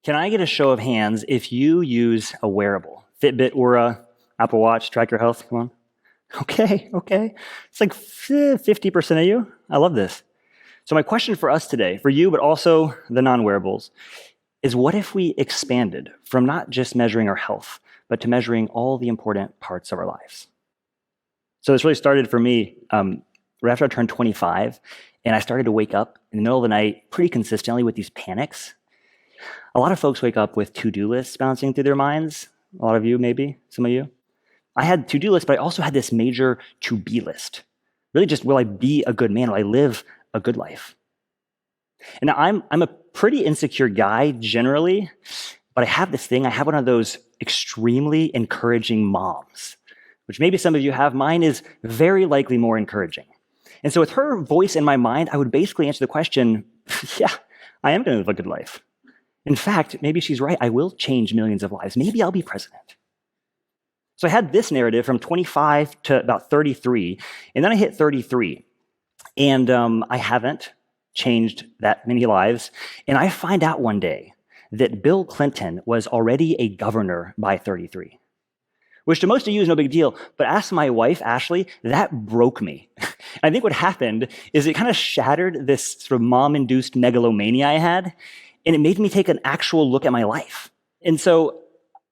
Can I get a show of hands if you use a wearable? Fitbit, Oura, Apple Watch, track your health? Come on. Okay. It's like 50% of you. I love this. So my question for us today, for you, but also the non-wearables, is what if we expanded from not just measuring our health, but to measuring all the important parts of our lives? So this really started for me right after I turned 25, and I started to wake up in the middle of the night pretty consistently with these panics. A lot of folks wake up with to-do lists bouncing through their minds. A lot of you, maybe, some of you. I had to-do lists, but I also had this major to-be list. Really just, will I be a good man? Will I live a good life? And now I'm a pretty insecure guy generally, but I have this thing. I have one of those extremely encouraging moms, which maybe some of you have. Mine is very likely more encouraging. And so with her voice in my mind, I would basically answer the question, yeah, I am going to live a good life. In fact, maybe she's right. I will change millions of lives. Maybe I'll be president. So I had this narrative from 25 to about 33, and then I hit 33, and I haven't changed that many lives. And I find out one day that Bill Clinton was already a governor by 33, which to most of you is no big deal. But ask my wife, Ashley, that broke me. I think what happened is it kind of shattered this sort of mom-induced megalomania I had, and it made me take an actual look at my life. And so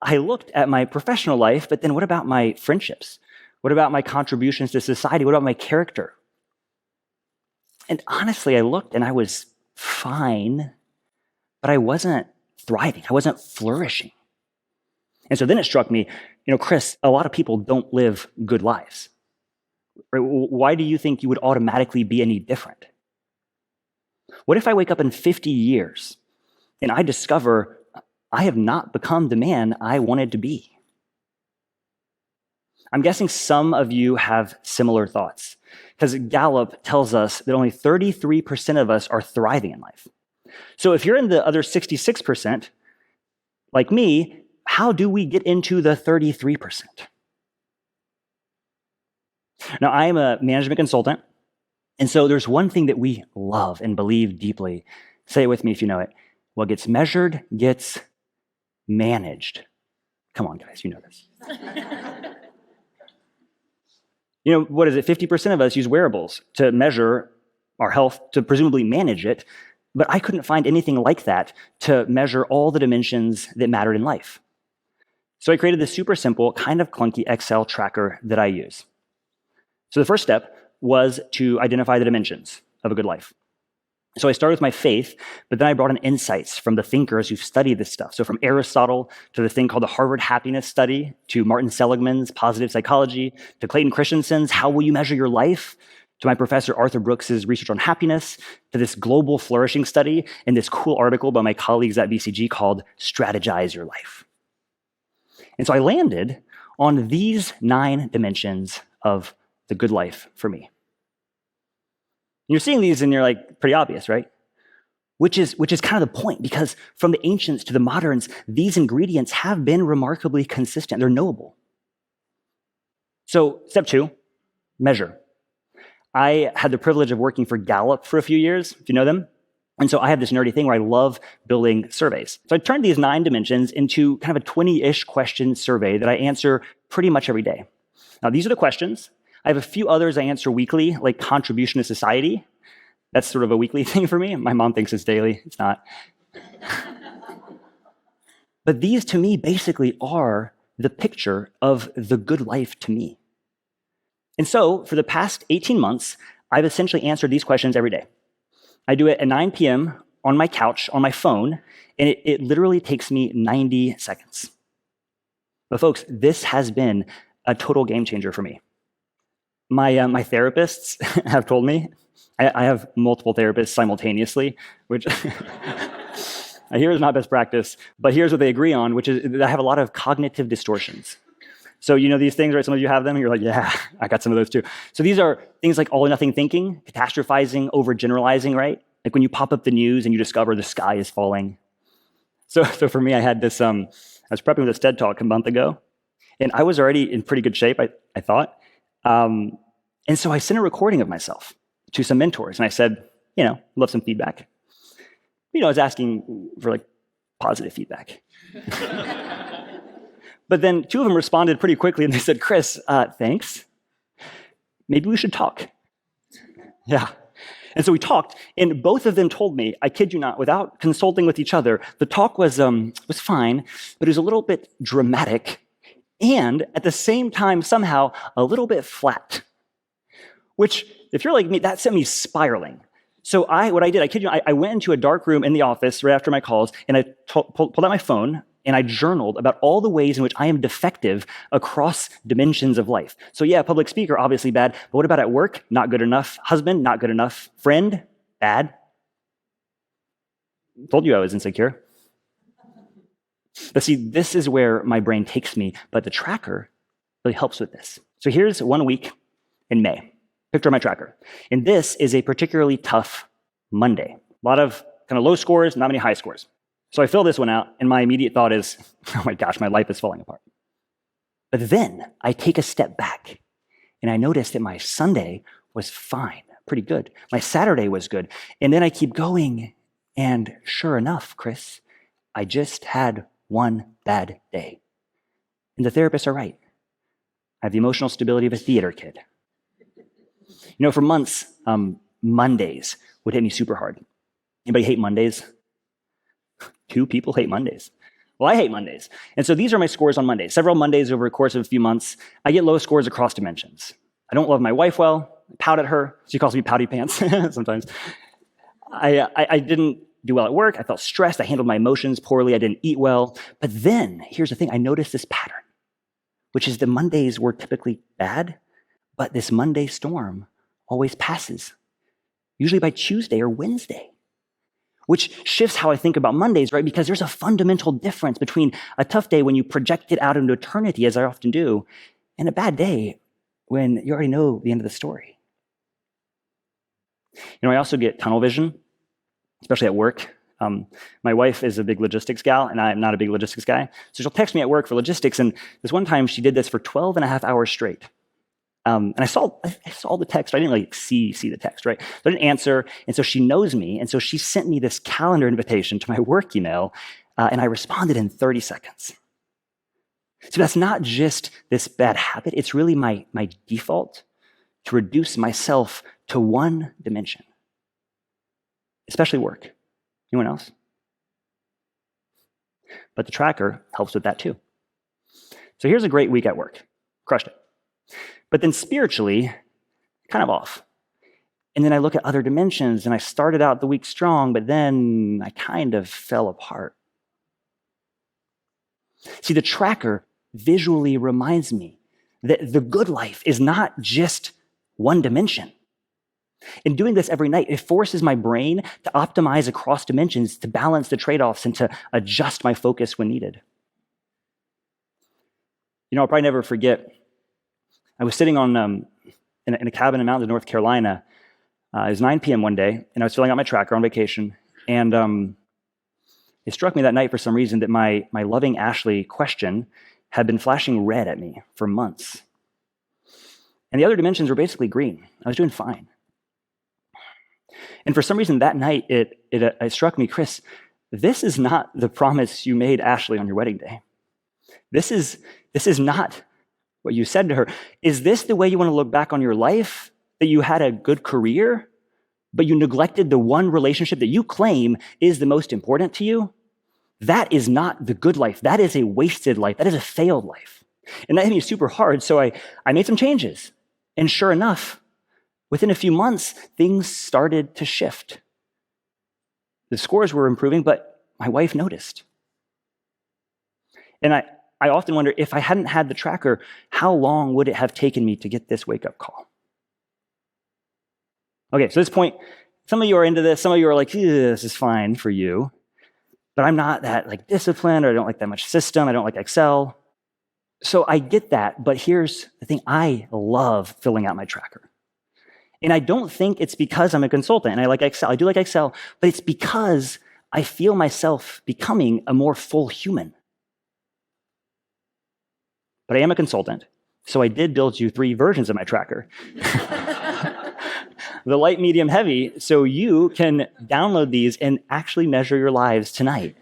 I looked at my professional life, but then what about my friendships? What about my contributions to society? What about my character? And honestly, I looked and I was fine, but I wasn't thriving. I wasn't flourishing. And so then it struck me, Chris, a lot of people don't live good lives. Why do you think you would automatically be any different? What if I wake up in 50 years and I discover I have not become the man I wanted to be? I'm guessing some of you have similar thoughts, because Gallup tells us that only 33% of us are thriving in life. So if you're in the other 66%, like me, how do we get into the 33%? Now, I am a management consultant, and so there's one thing that we love and believe deeply. Say it with me if you know it. What gets measured gets managed. Come on, guys, you know this. What is it? 50% of us use wearables to measure our health, to presumably manage it, but I couldn't find anything like that to measure all the dimensions that mattered in life. So I created this super simple, kind of clunky Excel tracker that I use. So the first step was to identify the dimensions of a good life. So I started with my faith, but then I brought in insights from the thinkers who've studied this stuff. So from Aristotle to the thing called the Harvard Happiness Study, to Martin Seligman's Positive Psychology, to Clayton Christensen's How Will You Measure Your Life, to my professor Arthur Brooks's research on happiness, to this global flourishing study, and this cool article by my colleagues at BCG called Strategize Your Life. And so I landed on these 9 dimensions of the good life for me. You're seeing these and you're like, pretty obvious, right? Which is kind of the point, because from the ancients to the moderns, these ingredients have been remarkably consistent. They're knowable. So step 2, measure. I had the privilege of working for Gallup for a few years, if you know them. And so I have this nerdy thing where I love building surveys. So I turned these 9 dimensions into kind of a 20-ish question survey that I answer pretty much every day. Now, these are the questions. I have a few others I answer weekly, like contribution to society. That's sort of a weekly thing for me. My mom thinks it's daily. It's not. But these, to me, basically are the picture of the good life to me. And so for the past 18 months, I've essentially answered these questions every day. I do it at 9 p.m. on my couch, on my phone, and it literally takes me 90 seconds. But folks, this has been a total game changer for me. My therapists have told me, I have multiple therapists simultaneously, which I hear is not best practice, but here's what they agree on, which is that I have a lot of cognitive distortions. So you know these things, right? Some of you have them, and you're like, yeah, I got some of those too. So these are things like all or nothing thinking, catastrophizing, overgeneralizing, right? Like when you pop up the news and you discover the sky is falling. So for me, I had this, I was prepping this TED Talk a month ago, and I was already in pretty good shape, I thought. And so I sent a recording of myself to some mentors, and I said, love some feedback. I was asking for like positive feedback. But then 2 of them responded pretty quickly and they said, Chris, thanks. Maybe we should talk. Yeah. And so we talked, and both of them told me, I kid you not, without consulting with each other, the talk was fine, but it was a little bit dramatic, and at the same time, somehow, a little bit flat. Which, if you're like me, that sent me spiraling. So what I did, I kid you not, I went into a dark room in the office right after my calls, and I pulled out my phone, and I journaled about all the ways in which I am defective across dimensions of life. So yeah, public speaker, obviously bad, but what about at work? Not good enough. Husband, not good enough. Friend, bad. Told you I was insecure. But see, this is where my brain takes me, but the tracker really helps with this. So here's 1 week in May. Picture my tracker. And this is a particularly tough Monday. A lot of kind of low scores, not many high scores. So I fill this one out, and my immediate thought is, oh my gosh, my life is falling apart. But then I take a step back, and I notice that my Sunday was fine, pretty good. My Saturday was good. And then I keep going, and sure enough, Chris, I just had one bad day. And the therapists are right. I have the emotional stability of a theater kid. You know, for months, Mondays would hit me super hard. Anybody hate Mondays? 2 people hate Mondays. Well, I hate Mondays. And so these are my scores on Mondays. Several Mondays over the course of a few months, I get low scores across dimensions. I don't love my wife well. I pout at her. She calls me pouty pants sometimes. I didn't do well at work. I felt stressed. I handled my emotions poorly. I didn't eat well. But then, here's the thing. I noticed this pattern, which is the Mondays were typically bad, but this Monday storm always passes, usually by Tuesday or Wednesday. Which shifts how I think about Mondays, right? Because there's a fundamental difference between a tough day when you project it out into eternity, as I often do, and a bad day when you already know the end of the story. You know, I also get tunnel vision, especially at work. My wife is a big logistics gal, and I'm not a big logistics guy. So she'll text me at work for logistics, and this one time she did this for 12 and a half hours straight. And I saw the text. I didn't really see the text, right? So I didn't answer, and so she knows me, and so she sent me this calendar invitation to my work email, and I responded in 30 seconds. So that's not just this bad habit. It's really my default to reduce myself to one dimension, especially work. Anyone else? But the tracker helps with that too. So here's a great week at work. Crushed it. But then spiritually, kind of off. And then I look at other dimensions, and I started out the week strong, but then I kind of fell apart. See, the tracker visually reminds me that the good life is not just one dimension. In doing this every night, it forces my brain to optimize across dimensions, to balance the trade-offs, and to adjust my focus when needed. You know, I'll probably never forget, I was sitting on in a cabin in mountains of North Carolina. It was 9 p.m. one day, and I was filling out my tracker on vacation. And it struck me that night for some reason that my loving Ashley question had been flashing red at me for months. And the other dimensions were basically green. I was doing fine. And for some reason that night, it struck me, Chris, this is not the promise you made Ashley on your wedding day. This is not what you said to her. Is this the way you want to look back on your life? That you had a good career, but you neglected the one relationship that you claim is the most important to you? That is not the good life. That is a wasted life. That is a failed life. And that hit me super hard, so I made some changes. And sure enough, within a few months, things started to shift. The scores were improving, but my wife noticed. And I often wonder, if I hadn't had the tracker, how long would it have taken me to get this wake-up call? Okay, so at this point, some of you are into this. Some of you are like, this is fine for you. But I'm not that disciplined, or I don't like that much system. I don't like Excel. So I get that, but here's the thing. I love filling out my tracker. And I don't think it's because I'm a consultant and I like Excel. I do like Excel, but it's because I feel myself becoming a more full human. But I am a consultant, so I did build you 3 versions of my tracker. The light, medium, heavy, so you can download these and actually measure your lives tonight.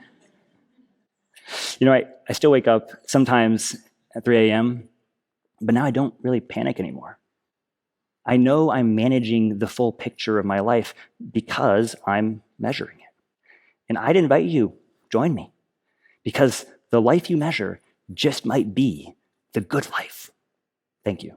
I still wake up sometimes at 3 a.m., but now I don't really panic anymore. I know I'm managing the full picture of my life because I'm measuring it. And I'd invite you, join me, because the life you measure just might be the good life. Thank you.